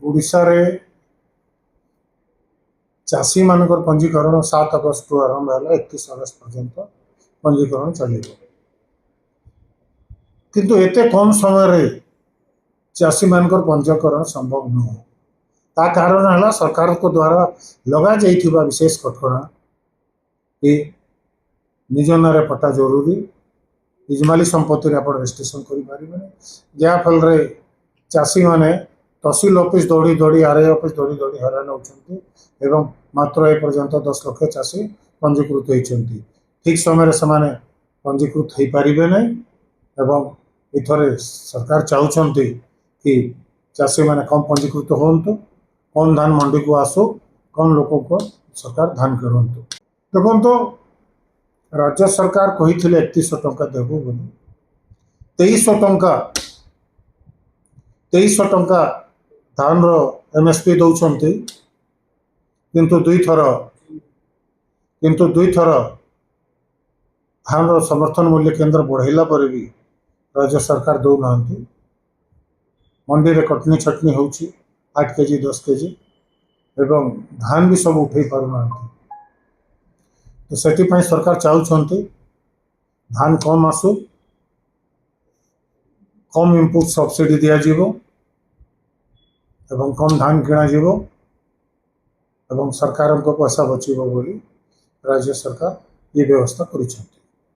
ओडिशा रे चाषी मानकर पंजीकरण 7 अगस्त आरंभ है 31 अगस्त पर्यंत पंजीकरण चलो किंतु एते कम समय रे चाषी मानकर पंजीकरण संभव नुह ता कारण है सरकार को द्वारा लगा जाइथिबा विशेष कटकणा कि निज नारे पट्टा जरूरी इजमाली संपत्ति आप रेजिस्ट्रेशन करें जहाँफल चाषी मैंने तहसिल ऑफिस दौड़ी दौड़ी आरआई ऑफिस दौड़ी दौड़ी हैरान होती मात्र ए पर्यंत 10 लाख चाषी पंजीकृत होती ठीक समय से पंजीकृत हो पारे ना एवं इथरे सरकार चाहते कि चाषी मैंने कम पंजीकृत हूँ कम धान मंडी को आसु कम लोक को सरकार धान करूँ देखो राज्य सरकार कही 3100 टंका देबू बोली 2300 टंका धान रो एमएसपी दौरान किंतु दुई थर धान रो समर्थन मूल्य केंद्र बढ़ेला पर भी राज्य सरकार दौ ना मंडी रे कटनी छटनी हो 8 केजी 10 केजी एवं धान भी सब उठे पारना तो से सरकार चाहते धान कम आसु कम इनपुट सब्सिडी दिज्व एवं कम धान किणा एवं सरकार को पैसा बचीब बोली राज्य सरकार ये व्यवस्था कर।